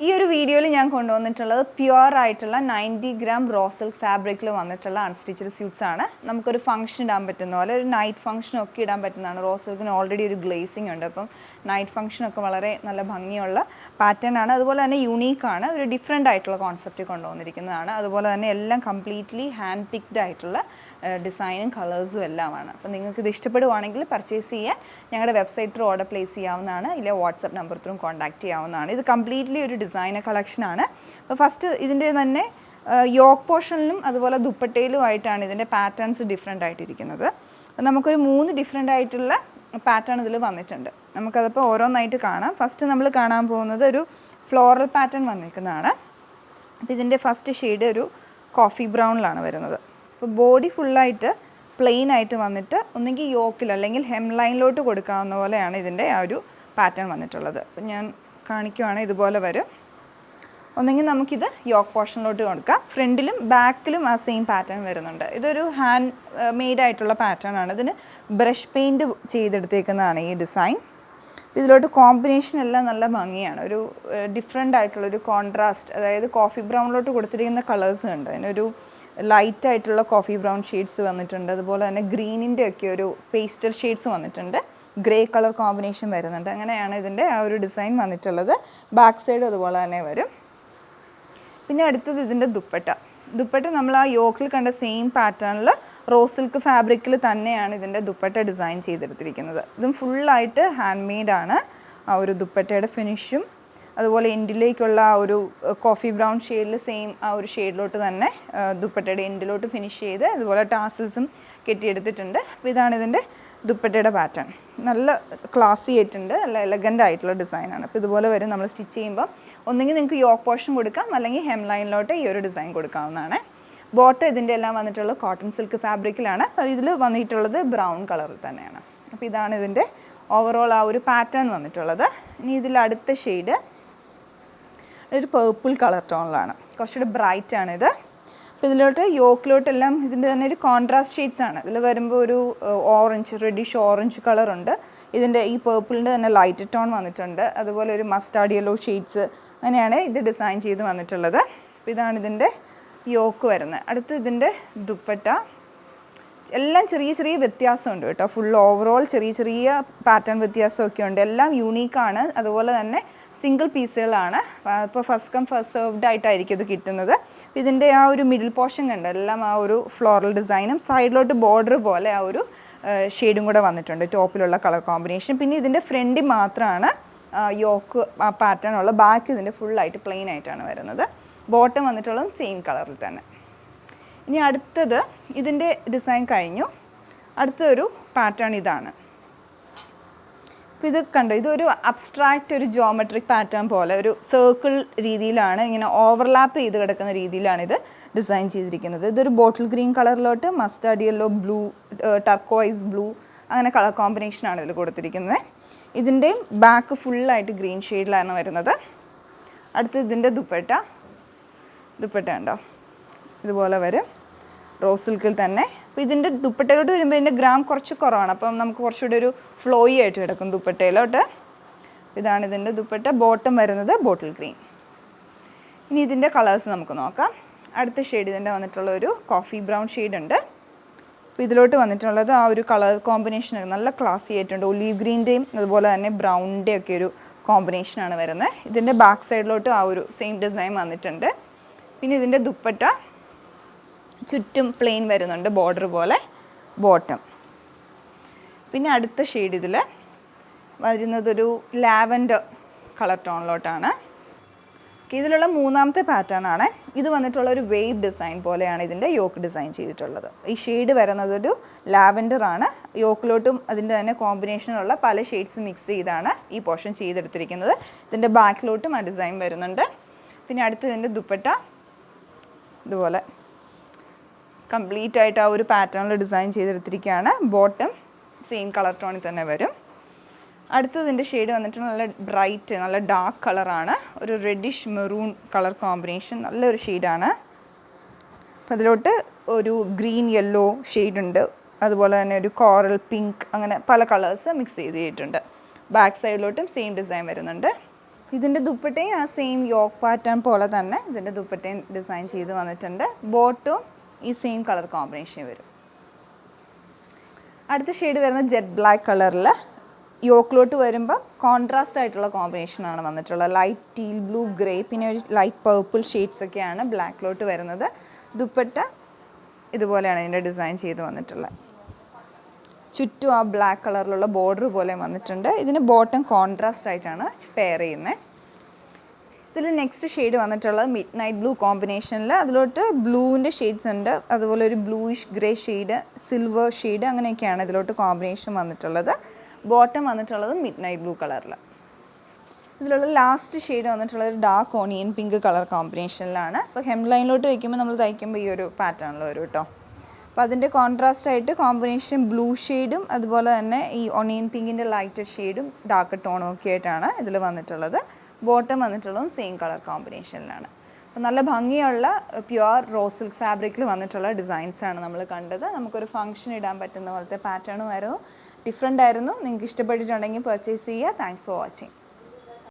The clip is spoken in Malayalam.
ഈ ഒരു വീഡിയോയിൽ ഞാൻ കൊണ്ടുവന്നിട്ടുള്ളത് പ്യുവർ ആയിട്ടുള്ള 90 ഗ്രാം റോ സിൽക്ക് ഫാബ്രിക്കിൽ വന്നിട്ടുള്ള അൺസ്റ്റിച്ചഡ് സ്യൂട്ട്സ് ആണ്. നമുക്കൊരു ഫംഗ്ഷൻ ഇടാൻ പറ്റുന്ന പോലെ ഒരു നൈറ്റ് ഫംഗ്ഷനൊക്കെ ഇടാൻ പറ്റുന്നതാണ്. റോ സിൽക്കിന് ഓൾറെഡി ഒരു ഗ്ലേസിംഗ് ഉണ്ട്, അപ്പം നൈറ്റ് ഫംഗ്ഷനൊക്കെ വളരെ നല്ല ഭംഗിയുള്ള പാറ്റേൺ ആണ്. അതുപോലെ തന്നെ യുണീക്കാണ്, ഒരു ഡിഫറെൻ്റ് ആയിട്ടുള്ള കോൺസെപ്റ്റ് കൊണ്ടുവന്നിരിക്കുന്നതാണ്. അതുപോലെ തന്നെ എല്ലാം കംപ്ലീറ്റ്ലി ഹാൻഡ് പിക്ഡ് ആയിട്ടുള്ള ഡിസൈനും കളേഴ്സും എല്ലാമാണ്. അപ്പോൾ നിങ്ങൾക്ക് ഇത് ഇഷ്ടപ്പെടുവാണെങ്കിൽ പർച്ചേസ് ചെയ്യാൻ ഞങ്ങളുടെ വെബ്സൈറ്റിൽ ഓർഡർ പ്ലേസ് ചെയ്യാവുന്നതാണ്, ഇല്ല വാട്സപ്പ് നമ്പർ ത്രൂ കോൺടാക്ട് ചെയ്യാവുന്നതാണ്. ഇത് കംപ്ലീറ്റ്ലി ഒരു ഡിസൈനർ കളക്ഷനാണ്. അപ്പോൾ ഫസ്റ്റ് ഇതിൻ്റെ തന്നെ യോക്ക് പോർഷനിലും അതുപോലെ ദുപ്പട്ടയിലുമായിട്ടാണ് ഇതിൻ്റെ പാറ്റേൺസ് ഡിഫറെൻ്റ് ആയിട്ടിരിക്കുന്നത്. അപ്പോൾ നമുക്കൊരു 3 ഡിഫറെൻ്റ് ആയിട്ടുള്ള പാറ്റേൺ ഇതിൽ വന്നിട്ടുണ്ട്. നമുക്കതിപ്പോൾ ഓരോന്നായിട്ട് കാണാം. ഫസ്റ്റ് നമ്മൾ കാണാൻ പോകുന്നത് ഒരു ഫ്ലോറൽ പാറ്റേൺ വന്നിരിക്കുന്നതാണ്. അപ്പോൾ ഇതിൻ്റെ ഫസ്റ്റ് ഷെയ്ഡ് ഒരു കോഫി ബ്രൗണിലാണ് വരുന്നത്. അപ്പോൾ ബോഡി ഫുള്ളായിട്ട് പ്ലെയിൻ ആയിട്ട് വന്നിട്ട് ഒന്നെങ്കിൽ യോക്കിൽ അല്ലെങ്കിൽ ഹെം ലൈനിലോട്ട് കൊടുക്കാവുന്ന പോലെയാണ് ഇതിൻ്റെ ആ ഒരു പാറ്റേൺ വന്നിട്ടുള്ളത്. അപ്പോൾ ഞാൻ കാണിക്കുവാണെങ്കിൽ ഇതുപോലെ വരും. ഒന്നെങ്കിൽ നമുക്കിത് യോക്ക് പോർഷനിലോട്ട് കൊടുക്കാം. ഫ്രണ്ടിലും ബാക്കിലും ആ സെയിം പാറ്റേൺ വരുന്നുണ്ട്. ഇതൊരു ഹാൻഡ് മെയ്ഡായിട്ടുള്ള പാറ്റേൺ ആണ്. ഇതിന് ബ്രഷ് പെയിൻറ്റ് ചെയ്തെടുത്തേക്കുന്നതാണ് ഈ ഡിസൈൻ. ഇതിലോട്ട് കോമ്പിനേഷൻ എല്ലാം നല്ല ഭംഗിയാണ്. ഒരു ഡിഫറെൻ്റ് ആയിട്ടുള്ളൊരു കോൺട്രാസ്റ്റ്, അതായത് കോഫി ബ്രൗണിലോട്ട് കൊടുത്തിരിക്കുന്ന കളേഴ്സ് ഉണ്ട്. അതിനൊരു ലൈറ്റ് ആയിട്ടുള്ള കോഫി ബ്രൗൺ ഷെയ്ഡ്സ് വന്നിട്ടുണ്ട്. അതുപോലെ തന്നെ ഗ്രീനിൻ്റെ ഒക്കെ ഒരു പേസ്റ്റൽ ഷെയ്ഡ്സ് വന്നിട്ടുണ്ട്. ഗ്രേ കളർ കോമ്പിനേഷൻ വരുന്നുണ്ട്. അങ്ങനെയാണ് ഇതിൻ്റെ ആ ഒരു ഡിസൈൻ വന്നിട്ടുള്ളത്. ബാക്ക് സൈഡ് അതുപോലെ തന്നെ വരും. പിന്നെ അടുത്തത് ഇതിൻ്റെ ദുപ്പട്ട നമ്മൾ ആ യോക്കിൽ കണ്ട സെയിം പാറ്റേണിൽ റോ സിൽക്ക് ഫാബ്രിക്കിൽ തന്നെയാണ് ഇതിൻ്റെ ദുപ്പട്ട ഡിസൈൻ ചെയ്തെടുത്തിരിക്കുന്നത്. ഇതും ഫുള്ളായിട്ട് ഹാൻഡ് മെയ്ഡാണ്. ആ ഒരു ദുപ്പട്ടയുടെ ഫിനിഷും അതുപോലെ എൻഡിലേക്കുള്ള ആ ഒരു കോഫി ബ്രൗൺ ഷെയ്ഡിൽ സെയിം ആ ഒരു ഷെയ്ഡിലോട്ട് തന്നെ ദുപ്പട്ടയുടെ എൻഡിലോട്ട് ഫിനിഷ് ചെയ്ത് അതുപോലെ ടാസിൽസും കെട്ടിയെടുത്തിട്ടുണ്ട്. അപ്പോൾ ഇതാണ് ഇതിൻ്റെ ദുപ്പട്ടയുടെ പാറ്റേൺ. നല്ല ക്ലാസി ആയിട്ടുണ്ട്, നല്ല എലഗൻ്റ് ആയിട്ടുള്ള ഡിസൈനാണ്. അപ്പോൾ ഇതുപോലെ വരും. നമ്മൾ സ്റ്റിച്ച് ചെയ്യുമ്പോൾ ഒന്നെങ്കിൽ നിങ്ങൾക്ക് യോക്ക് പോർഷൻ കൊടുക്കാം, അല്ലെങ്കിൽ ഹെം ലൈനിലോട്ട് ഈ ഒരു ഡിസൈൻ കൊടുക്കാവുന്നതാണ്. ബോട്ടം ഇതിൻ്റെ എല്ലാം വന്നിട്ടുള്ളത് കോട്ടൺ സിൽക്ക് ഫാബ്രിക്കിലാണ്. അപ്പോൾ ഇതിൽ വന്നിട്ടുള്ളത് ബ്രൗൺ കളറിൽ തന്നെയാണ്. അപ്പോൾ ഇതാണ് ഇതിൻ്റെ ഓവറോൾ ആ ഒരു പാറ്റേൺ വന്നിട്ടുള്ളത്. ഇനി ഇതിൽ അടുത്ത ഷെയ്ഡ് ഒരു പേർപ്പിൾ കളർ ടോണിലാണ്, കുറച്ചുകൂടി ബ്രൈറ്റ് ആണിത്. അപ്പോൾ ഇതിലോട്ട് യോക്കിലോട്ടെല്ലാം ഇതിൻ്റെ തന്നെ ഒരു കോൺട്രാസ്റ്റ് ഷെയ്ഡ്സ് ആണ്. ഇതിൽ വരുമ്പോൾ ഒരു ഓറഞ്ച്, റെഡിഷ് ഓറഞ്ച് കളറുണ്ട്. ഇതിൻ്റെ ഈ പേർപ്പിളിൻ്റെ തന്നെ ലൈറ്റ് ടോൺ വന്നിട്ടുണ്ട്. അതുപോലെ ഒരു മസ്റ്റാർഡ് യെല്ലോ ഷെയ്ഡ്സ്, അങ്ങനെയാണ് ഇത് ഡിസൈൻ ചെയ്ത് വന്നിട്ടുള്ളത്. അപ്പോൾ ഇതാണ് ഇതിൻ്റെ യോക്ക് വരുന്നത്. അടുത്ത് ഇതിൻ്റെ ദുപ്പട്ട എല്ലാം ചെറിയ ചെറിയ വ്യത്യാസമുണ്ട് കേട്ടോ. ഫുൾ ഓവറോൾ ചെറിയ ചെറിയ പാറ്റേൺ വ്യത്യാസമൊക്കെ ഉണ്ട്. എല്ലാം യൂണീക്കാണ്. അതുപോലെ തന്നെ സിംഗിൾ പീസുകളാണ്. ഇപ്പോൾ ഫസ്റ്റ് കം ഫസ്റ്റ് സെർവ്ഡ് ആയിട്ടായിരിക്കും ഇത് കിട്ടുന്നത്. ഇതിൻ്റെ ആ ഒരു മിഡിൽ പോർഷൻ കണ്ട് എല്ലാം ആ ഒരു ഫ്ലോറൽ ഡിസൈനും സൈഡിലോട്ട് ബോർഡർ പോലെ ആ ഒരു ഷെയ്ഡും കൂടെ വന്നിട്ടുണ്ട്, ടോപ്പിലുള്ള കളർ കോമ്പിനേഷൻ. പിന്നെ ഇതിൻ്റെ ഫ്രണ്ടിൽ മാത്രമാണ് യോക്ക് ആ പാറ്റേൺ ഉള്ള. ബാക്ക് ഇതിൻ്റെ ഫുള്ളായിട്ട് പ്ലെയിൻ ആയിട്ടാണ് വരുന്നത്. ബോട്ടം വന്നിട്ടുള്ളതും സെയിം കളറിൽ തന്നെ. ഇനി അടുത്തത് ഇതിൻ്റെ ഡിസൈൻ കഴിഞ്ഞു. അടുത്തൊരു പാറ്റേൺ ഇതാണ്. അപ്പോൾ ഇത് കണ്ടോ, ഇതൊരു അബ്സ്ട്രാക്റ്റ് ഒരു ജോമെട്രിക് പാറ്റേൺ പോലെ ഒരു സർക്കിൾ രീതിയിലാണ്, ഇങ്ങനെ ഓവർലാപ്പ് ചെയ്ത് കിടക്കുന്ന രീതിയിലാണ് ഇത് ഡിസൈൻ ചെയ്തിരിക്കുന്നത്. ഇതൊരു ബോട്ടിൽ ഗ്രീൻ കളറിലോട്ട് mustard yellow, blue, turquoise blue, അങ്ങനെ കളർ കോമ്പിനേഷനാണ് ഇതിൽ കൊടുത്തിരിക്കുന്നത്. ഇതിൻ്റെയും ബാക്ക് ഫുള്ളായിട്ട് ഗ്രീൻ ഷെയ്ഡിലാണ് വരുന്നത്. അടുത്ത് ഇതിൻ്റെ ദുപ്പട്ട ഉണ്ടോ, ഇതുപോലെ വരും, റോസ് സിൽക്കിൽ തന്നെ. അപ്പോൾ ഇതിൻ്റെ ദുപ്പട്ടയിലോട്ട് വരുമ്പോൾ ഇതിൻ്റെ ഗ്രാം കുറച്ച് കുറവാണ്. അപ്പം നമുക്ക് കുറച്ചുകൂടി ഒരു ഫ്ലോയി ആയിട്ട് കിടക്കും ദുപ്പട്ടയിലോട്ട്. ഇതാണ് ഇതിൻ്റെ ദുപ്പട്ട. ബോട്ടം വരുന്നത് ബോട്ടിൽ ഗ്രീൻ. ഇനി ഇതിൻ്റെ കളേഴ്സ് നമുക്ക് നോക്കാം. അടുത്ത ഷെയ്ഡ് ഇതിൻ്റെ വന്നിട്ടുള്ള ഒരു കോഫി ബ്രൗൺ ഷെയ്ഡ് ഉണ്ട്. അപ്പോൾ ഇതിലോട്ട് വന്നിട്ടുള്ളത് ആ ഒരു കളർ കോമ്പിനേഷൻ നല്ല ക്ലാസി ആയിട്ടുണ്ട്. ഒലീവ് ഗ്രീൻ്റെയും അതുപോലെ തന്നെ ബ്രൗണിൻ്റെ ഒക്കെ ഒരു കോമ്പിനേഷനാണ് വരുന്നത്. ഇതിൻ്റെ ബാക്ക് സൈഡിലോട്ട് ആ ഒരു സെയിം ഡിസൈൻ വന്നിട്ടുണ്ട്. പിന്നെ ഇതിൻ്റെ ദുപ്പട്ട ചുറ്റും പ്ലെയിൻ വരുന്നുണ്ട്, ബോർഡർ പോലെ ബോട്ടം. പിന്നെ അടുത്ത ഷെയ്ഡ് ഇതിൽ വരുന്നതൊരു ലാവൻഡർ കളർ ടോണിലോട്ടാണ്. ഇതിലുള്ള മൂന്നാമത്തെ പാറ്റേൺ ആണ്. ഇത് വന്നിട്ടുള്ള ഒരു വേവ് ഡിസൈൻ പോലെയാണ് ഇതിൻ്റെ യോക്ക് ഡിസൈൻ ചെയ്തിട്ടുള്ളത്. ഈ ഷെയ്ഡ് വരുന്നതൊരു ലാവൻഡർ ആണ്. യോക്കിലോട്ടും അതിൻ്റെ തന്നെ കോമ്പിനേഷനുള്ള പല ഷെയ്ഡ്സ് മിക്സ് ചെയ്താണ് ഈ പോർഷൻ ചെയ്തെടുത്തിരിക്കുന്നത്. ഇതിൻ്റെ ബാക്കിലോട്ടും ആ ഡിസൈൻ വരുന്നുണ്ട്. പിന്നെ അടുത്ത് ഇതിൻ്റെ ദുപ്പട്ട ഇതുപോലെ കംപ്ലീറ്റ് ആയിട്ട് ആ ഒരു പാറ്റേണിൽ ഡിസൈൻ ചെയ്തെടുത്തിരിക്കുകയാണ്. ബോട്ടം സെയിം കളർ ടോണിൽ തന്നെ വരും. അടുത്തതിൻ്റെ ഷെയ്ഡ് വന്നിട്ട് നല്ല ബ്രൈറ്റ്, നല്ല ഡാർക്ക് കളറാണ്. ഒരു റെഡിഷ് മെറൂൺ കളർ കോമ്പിനേഷൻ, നല്ലൊരു ഷെയ്ഡാണ്. അപ്പോൾ അതിലോട്ട് ഒരു ഗ്രീൻ യെല്ലോ ഷെയ്ഡുണ്ട്, അതുപോലെ തന്നെ ഒരു കോറൽ പിങ്ക്, അങ്ങനെ പല കളേഴ്സ് മിക്സ് ചെയ്തിട്ടുണ്ട്. ബാക്ക് സൈഡിലോട്ടും സെയിം ഡിസൈൻ വരുന്നുണ്ട്. ഇതിൻ്റെ ദുപ്പട്ടയും ആ സെയിം യോക്ക് പാറ്റേൺ പോലെ തന്നെ ഇതിൻ്റെ ദുപ്പട്ടയും ഡിസൈൻ ചെയ്ത് വന്നിട്ടുണ്ട്. ബോട്ടും ഈ സെയിം കളർ കോമ്പിനേഷൻ വരും. അടുത്ത ഷെയ്ഡ് വരുന്നത് ജെറ്റ് ബ്ലാക്ക് കളറിൽ യോക്കിലോട്ട് വരുമ്പോൾ കോൺട്രാസ്റ്റ് ആയിട്ടുള്ള കോമ്പിനേഷനാണ് വന്നിട്ടുള്ളത്. ലൈറ്റ് ടീൽ ബ്ലൂ ഗ്രേ പിന്നെ ഒരു ലൈറ്റ് പർപ്പിൾ ഷെയ്ഡ്സ് ഒക്കെയാണ് ബ്ലാക്കിലോട്ട് വരുന്നത്. ദുപ്പട്ട ഇതുപോലെയാണ് ഇതിൻ്റെ ഡിസൈൻ ചെയ്ത് വന്നിട്ടുള്ളത്. ചുറ്റും ആ ബ്ലാക്ക് കളറിലുള്ള ബോർഡർ പോലെ വന്നിട്ടുണ്ട്. ഇതിന് ബോട്ടം കോൺട്രാസ്റ്റ് ആയിട്ടാണ് പെയർ ചെയ്യുന്നത്. ഇതിൽ നെക്സ്റ്റ് ഷെയ്ഡ് വന്നിട്ടുള്ളത് മിഡ് നൈറ്റ് ബ്ലൂ കോമ്പിനേഷനിൽ അതിലോട്ട് ബ്ലൂവിൻ്റെ ഷെയ്ഡ്സ് ഉണ്ട്. അതുപോലെ ഒരു bluish grey shade, silver shade അങ്ങനെയൊക്കെയാണ് ഇതിലോട്ട് കോമ്പിനേഷൻ വന്നിട്ടുള്ളത്. ബോട്ടം വന്നിട്ടുള്ളത് മിഡ് നൈറ്റ് ബ്ലൂ കളറിൽ. ഇതിലുള്ള ലാസ്റ്റ് ഷെയ്ഡ് വന്നിട്ടുള്ളത് ഒരു ഡാർക്ക് ഓണിയൻ പിങ്ക് കളർ കോമ്പിനേഷനിലാണ്. അപ്പോൾ ഹെം ലൈനിലോട്ട് വയ്ക്കുമ്പോൾ നമ്മൾ തയ്ക്കുമ്പോൾ ഈ ഒരു പാറ്റേണിൽ വരും കേട്ടോ. അപ്പോൾ അതിൻ്റെ കോൺട്രാസ്റ്റ് ആയിട്ട് കോമ്പിനേഷൻ ബ്ലൂ ഷെയ്ഡും അതുപോലെ തന്നെ ഈ ഓണിയൻ പിങ്കിൻ്റെ ലൈറ്റർ ഷെയ്ഡും ഡാർക്ക് ടോണും ഒക്കെ ആയിട്ടാണ് ഇതിൽ വന്നിട്ടുള്ളത്. ബോട്ടം വന്നിട്ടുള്ളതും സെയിം കളർ കോമ്പിനേഷനിലാണ്. അപ്പോൾ നല്ല ഭംഗിയുള്ള പ്യുവർ റോ സിൽക്ക് ഫാബ്രിക്കിൽ വന്നിട്ടുള്ള ഡിസൈൻസാണ് നമ്മൾ കണ്ടത്. നമുക്കൊരു ഫംഗ്ഷൻ ഇടാൻ പറ്റുന്ന പോലത്തെ പാറ്റേണും ആയിരുന്നു. ഡിഫറെൻ്റ് ആയിരുന്നു. നിങ്ങൾക്ക് ഇഷ്ടപ്പെട്ടിട്ടുണ്ടെങ്കിൽ പർച്ചേസ് ചെയ്യുക. Thanks for watching.